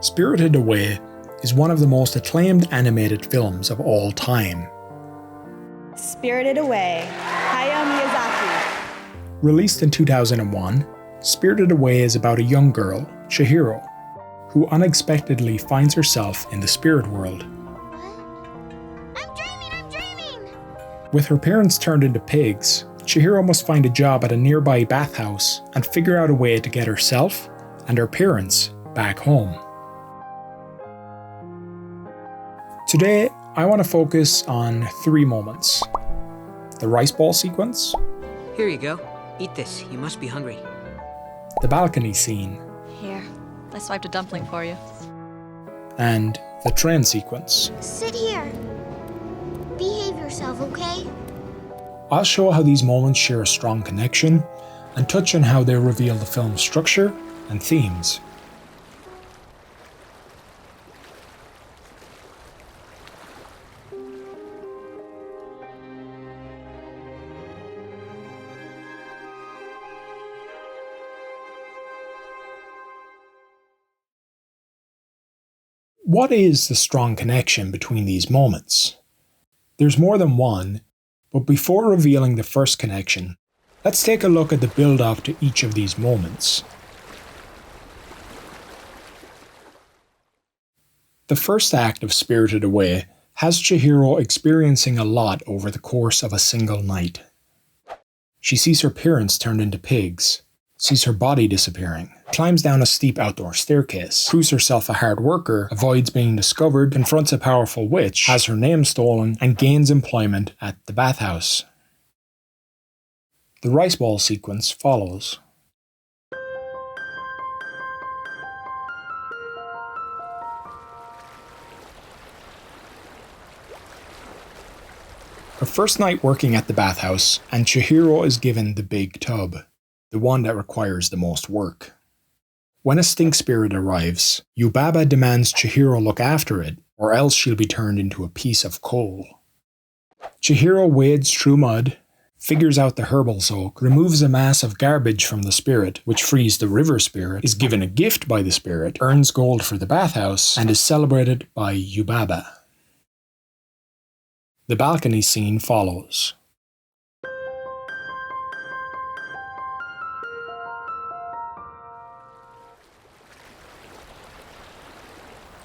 Spirited Away is one of the most acclaimed animated films of all time. Spirited Away, Hayao Miyazaki. Released in 2001, Spirited Away is about a young girl, Chihiro, who unexpectedly finds herself in the spirit world. I'm dreaming! With her parents turned into pigs, Chihiro must find a job at a nearby bathhouse and figure out a way to get herself and her parents back home. Today, I want to focus on 3 moments. The rice ball sequence. Here you go. Eat this. You must be hungry. The balcony scene. Here, I swiped a dumpling for you. And the train sequence. Sit here. Behave yourself, okay? I'll show how these moments share a strong connection and touch on how they reveal the film's structure and themes. What is the strong connection between these moments? There's more than one, but before revealing the first connection, let's take a look at the build-up to each of these moments. The first act of Spirited Away has Chihiro experiencing a lot over the course of a single night. She sees her parents turned into pigs, sees her body disappearing, climbs down a steep outdoor staircase, proves herself a hard worker, avoids being discovered, confronts a powerful witch, has her name stolen, and gains employment at the bathhouse. The rice ball sequence follows. Her first night working at the bathhouse, and Chihiro is given the big tub, the one that requires the most work. When a stink spirit arrives, Yubaba demands Chihiro look after it, or else she'll be turned into a piece of coal. Chihiro wades through mud, figures out the herbal soak, removes a mass of garbage from the spirit, which frees the river spirit, is given a gift by the spirit, earns gold for the bathhouse, and is celebrated by Yubaba. The balcony scene follows.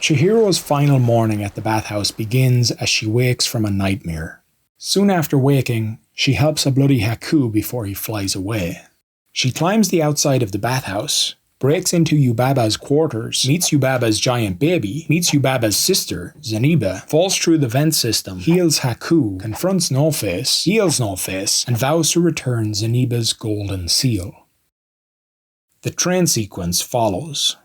Chihiro's final morning at the bathhouse begins as she wakes from a nightmare. Soon after waking, she helps a bloody Haku before he flies away. She climbs the outside of the bathhouse, breaks into Yubaba's quarters, meets Yubaba's giant baby, meets Yubaba's sister, Zeniba, falls through the vent system, heals Haku, confronts No-Face, heals No-Face, and vows to return Zeniba's golden seal. The train sequence follows.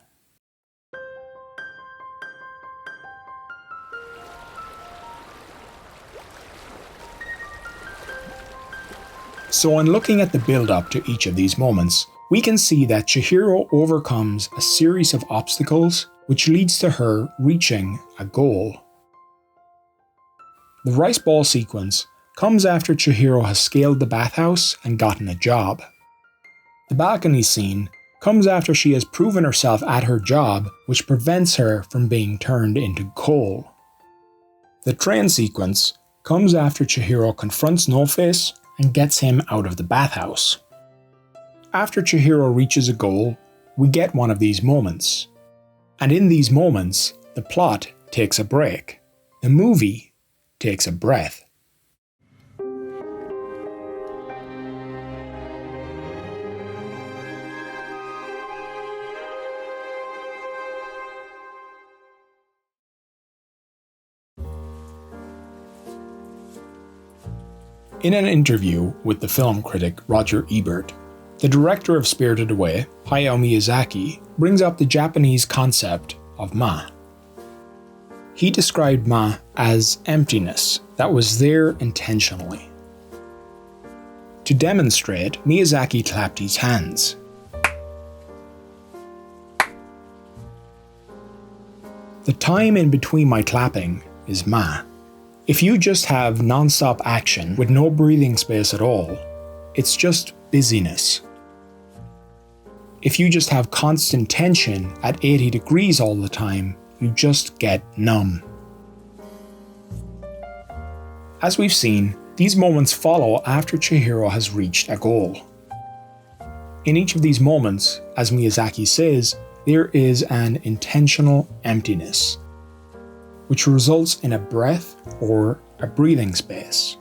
So in looking at the build-up to each of these moments, we can see that Chihiro overcomes a series of obstacles which leads to her reaching a goal. The rice ball sequence comes after Chihiro has scaled the bathhouse and gotten a job. The balcony scene comes after she has proven herself at her job, which prevents her from being turned into coal. The train sequence comes after Chihiro confronts No-Face and gets him out of the bathhouse. After Chihiro reaches a goal, we get one of these moments. And in these moments, the plot takes a break. The movie takes a breath. In an interview with the film critic Roger Ebert, the director of Spirited Away, Hayao Miyazaki, brings up the Japanese concept of ma. He described ma as emptiness that was there intentionally. To demonstrate, Miyazaki clapped his hands. The time in between my clapping is ma. If you just have non-stop action with no breathing space at all, it's just busyness. If you just have constant tension at 80 degrees all the time, you just get numb. As we've seen, these moments follow after Chihiro has reached a goal. In each of these moments, as Miyazaki says, there is an intentional emptiness, which results in a breath or a breathing space.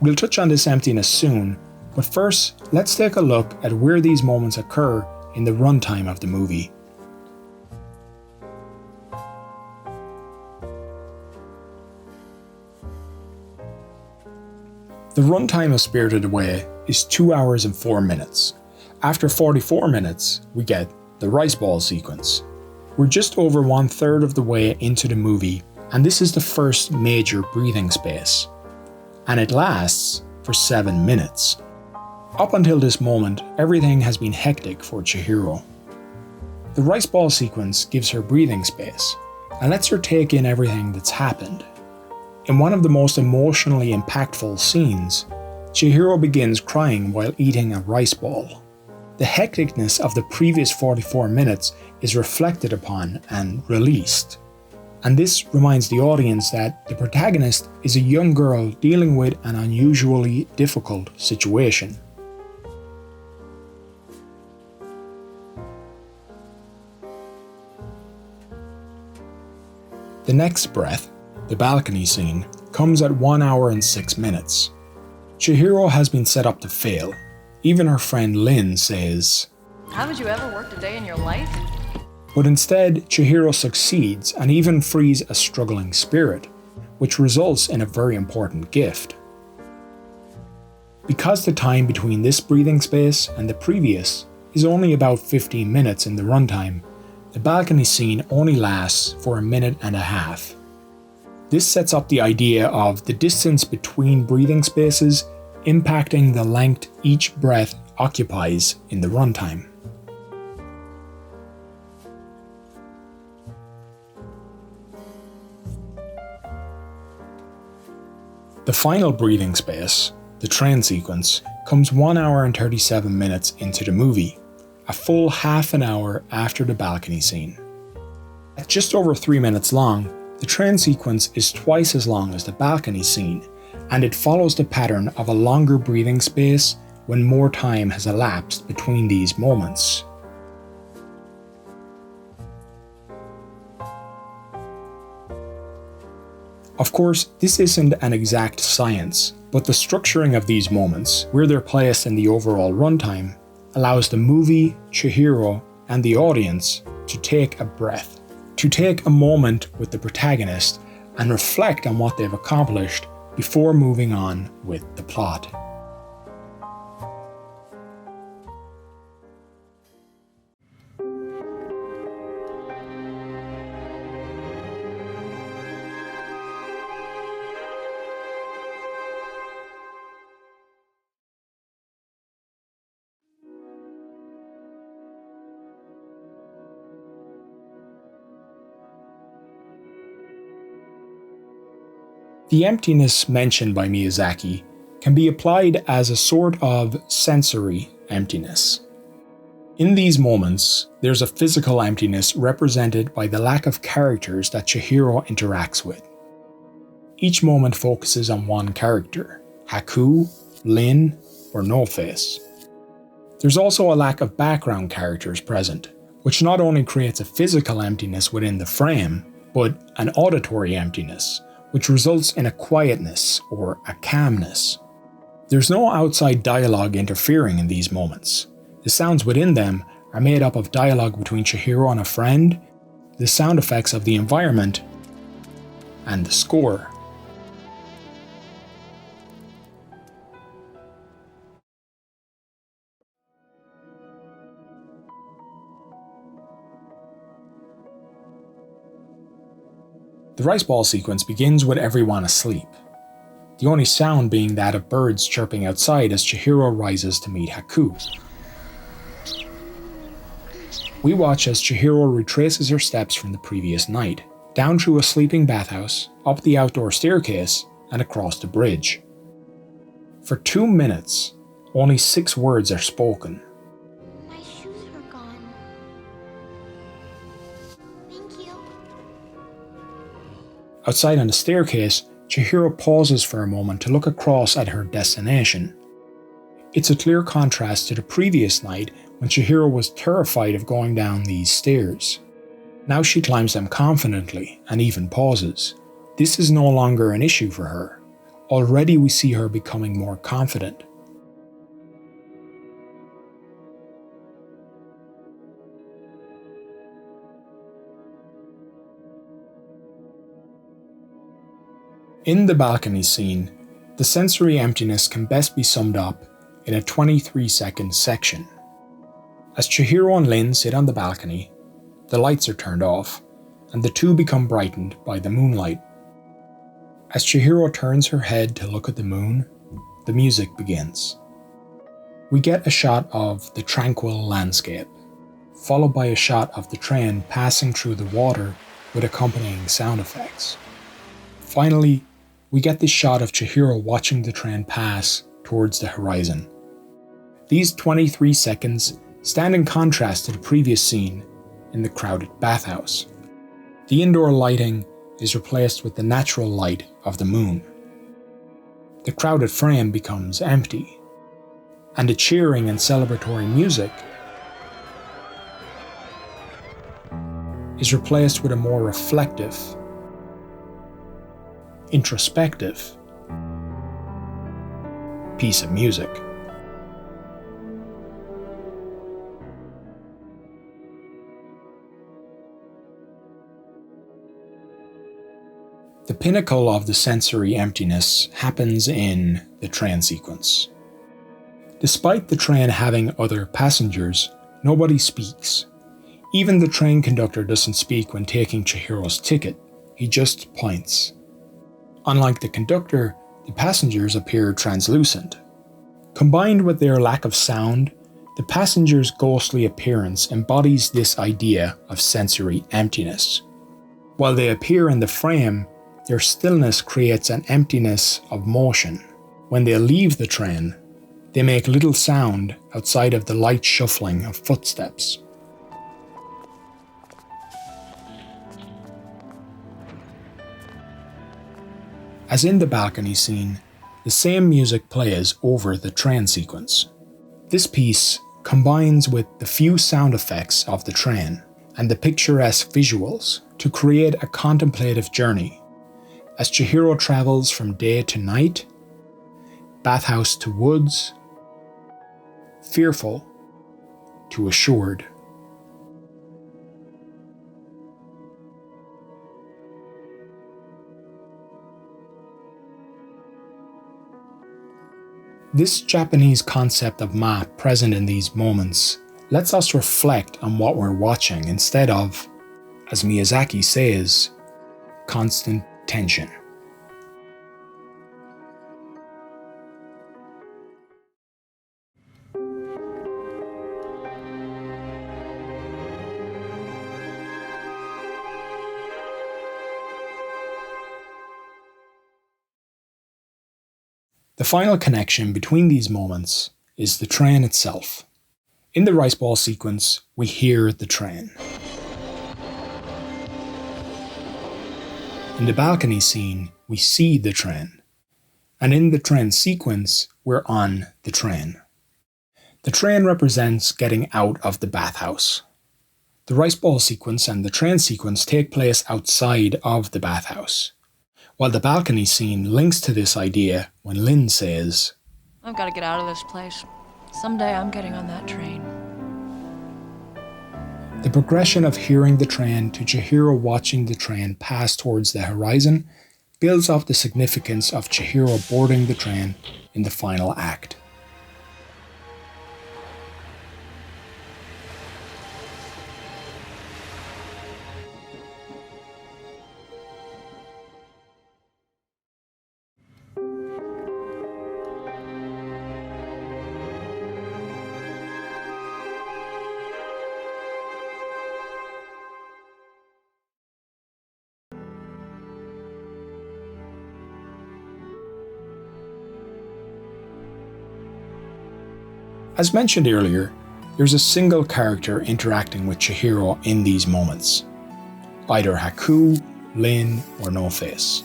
We'll touch on this emptiness soon, but first, let's take a look at where these moments occur in the runtime of the movie. The runtime of Spirited Away is 2 hours and 4 minutes. After 44 minutes, we get the rice ball sequence. We're just over 1/3 of the way into the movie, and this is the first major breathing space. And it lasts for 7 minutes. Up until this moment, everything has been hectic for Chihiro. The rice ball sequence gives her breathing space, and lets her take in everything that's happened. In one of the most emotionally impactful scenes, Chihiro begins crying while eating a rice ball. The hecticness of the previous 44 minutes is reflected upon and released. And this reminds the audience that the protagonist is a young girl dealing with an unusually difficult situation. The next breath, the balcony scene, comes at 1 hour and 6 minutes. Chihiro has been set up to fail. Even her friend Lin says, Haven't you ever worked a day in your life? but instead Chihiro succeeds and even frees a struggling spirit, which results in a very important gift. Because the time between this breathing space and the previous is only about 15 minutes in the runtime, the balcony scene only lasts for 1.5 minutes. This sets up the idea of the distance between breathing spaces impacting the length each breath occupies in the runtime. The final breathing space, the train sequence, comes 1 hour and 37 minutes into the movie, a full half an hour after the balcony scene. At just over 3 minutes long, the train sequence is twice as long as the balcony scene, and it follows the pattern of a longer breathing space when more time has elapsed between these moments. Of course, this isn't an exact science, but the structuring of these moments, where they're placed in the overall runtime, allows the movie, Chihiro, and the audience to take a breath, to take a moment with the protagonist and reflect on what they've accomplished before moving on with the plot. The emptiness mentioned by Miyazaki can be applied as a sort of sensory emptiness. In these moments, there's a physical emptiness represented by the lack of characters that Chihiro interacts with. Each moment focuses on one character, Haku, Lin, or No Face. There's also a lack of background characters present, which not only creates a physical emptiness within the frame, but an auditory emptiness, which results in a quietness or a calmness. There's no outside dialogue interfering in these moments. The sounds within them are made up of dialogue between Chihiro and a friend, the sound effects of the environment, and the score. The rice ball sequence begins with everyone asleep, the only sound being that of birds chirping outside as Chihiro rises to meet Haku. We watch as Chihiro retraces her steps from the previous night, down through a sleeping bathhouse, up the outdoor staircase, and across the bridge. For 2 minutes, only 6 words are spoken. Outside on the staircase, Chihiro pauses for a moment to look across at her destination. It's a clear contrast to the previous night when Chihiro was terrified of going down these stairs. Now she climbs them confidently and even pauses. This is no longer an issue for her. Already we see her becoming more confident. In the balcony scene, the sensory emptiness can best be summed up in a 23-second section. As Chihiro and Lin sit on the balcony, the lights are turned off, and the two become brightened by the moonlight. As Chihiro turns her head to look at the moon, the music begins. We get a shot of the tranquil landscape, followed by a shot of the train passing through the water with accompanying sound effects. Finally, we get this shot of Chihiro watching the train pass towards the horizon. These 23 seconds stand in contrast to the previous scene in the crowded bathhouse. The indoor lighting is replaced with the natural light of the moon. The crowded frame becomes empty, and the cheering and celebratory music is replaced with a more reflective, introspective piece of music. The pinnacle of the sensory emptiness happens in the train sequence. Despite the train having other passengers, nobody speaks. Even the train conductor doesn't speak when taking Chihiro's ticket, he just points. Unlike the conductor, the passengers appear translucent. Combined with their lack of sound, the passengers' ghostly appearance embodies this idea of sensory emptiness. While they appear in the frame, their stillness creates an emptiness of motion. When they leave the train, they make little sound outside of the light shuffling of footsteps. As in the balcony scene, the same music plays over the train sequence. This piece combines with the few sound effects of the train and the picturesque visuals to create a contemplative journey as Chihiro travels from day to night, bathhouse to woods, fearful to assured. This Japanese concept of ma present in these moments lets us reflect on what we're watching instead of, as Miyazaki says, constant tension. The final connection between these moments is the train itself. In the rice ball sequence, we hear the train. In the balcony scene, we see the train. And in the train sequence, we're on the train. The train represents getting out of the bathhouse. The rice ball sequence and the train sequence take place outside of the bathhouse, while the balcony scene links to this idea when Lin says, I've got to get out of this place. Someday I'm getting on that train. The progression of hearing the train to Chihiro watching the train pass towards the horizon builds up the significance of Chihiro boarding the train in the final act. As mentioned earlier, there's a single character interacting with Chihiro in these moments. Either Haku Lin, or No Face.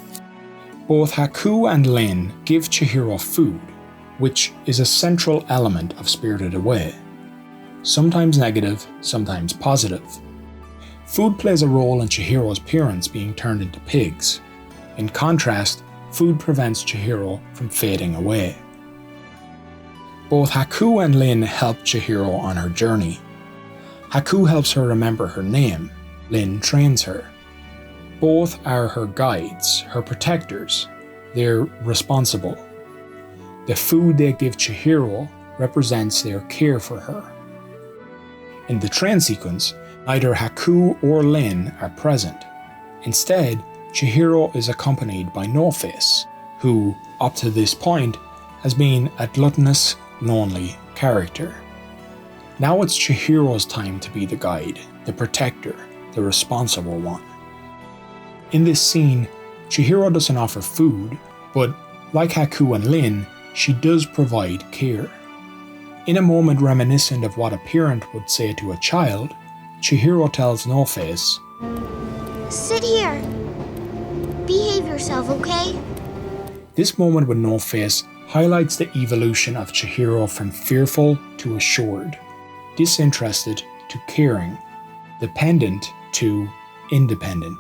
Both Haku and Lin give Chihiro food, which is a central element of Spirited Away. Sometimes negative, sometimes positive. Food plays a role in Chihiro's parents being turned into pigs. In contrast, food prevents Chihiro from fading away. Both Haku and Lin help Chihiro on her journey. Haku helps her remember her name, Lin trains her. Both are her guides, her protectors. They're responsible. The food they give Chihiro represents their care for her. In the train sequence, neither Haku or Lin are present. Instead, Chihiro is accompanied by No Face, who, up to this point, has been a gluttonous, lonely character. Now it's Chihiro's time to be the guide, the protector, the responsible one. In this scene, Chihiro doesn't offer food, but like Haku and Lin, she does provide care. In a moment reminiscent of what a parent would say to a child, Chihiro tells No Face, Sit here. Behave yourself, okay? This moment with No Face highlights the evolution of Chihiro from fearful to assured, disinterested to caring, dependent to independent.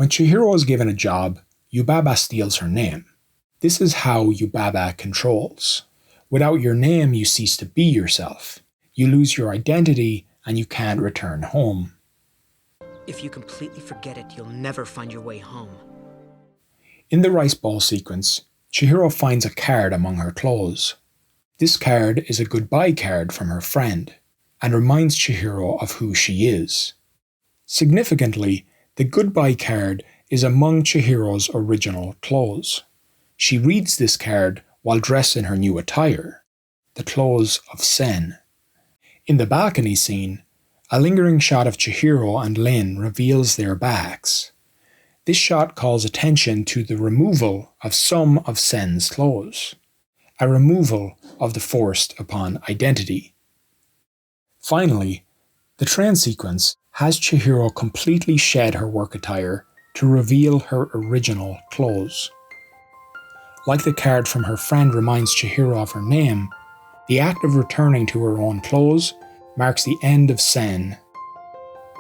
When Chihiro is given a job, Yubaba steals her name. This is how Yubaba controls. Without your name, you cease to be yourself. You lose your identity and you can't return home. If you completely forget it, you'll never find your way home. In the rice bowl sequence, Chihiro finds a card among her clothes. This card is a goodbye card from her friend and reminds Chihiro of who she is. Significantly, the goodbye card is among Chihiro's original clothes. She reads this card while dressed in her new attire, the clothes of Sen. In the balcony scene, a lingering shot of Chihiro and Lin reveals their backs. This shot calls attention to the removal of some of Sen's clothes, a removal of the forced upon identity. Finally, the train sequence has Chihiro completely shed her work attire to reveal her original clothes. Like the card from her friend reminds Chihiro of her name, the act of returning to her own clothes marks the end of Sen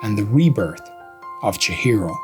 and the rebirth of Chihiro.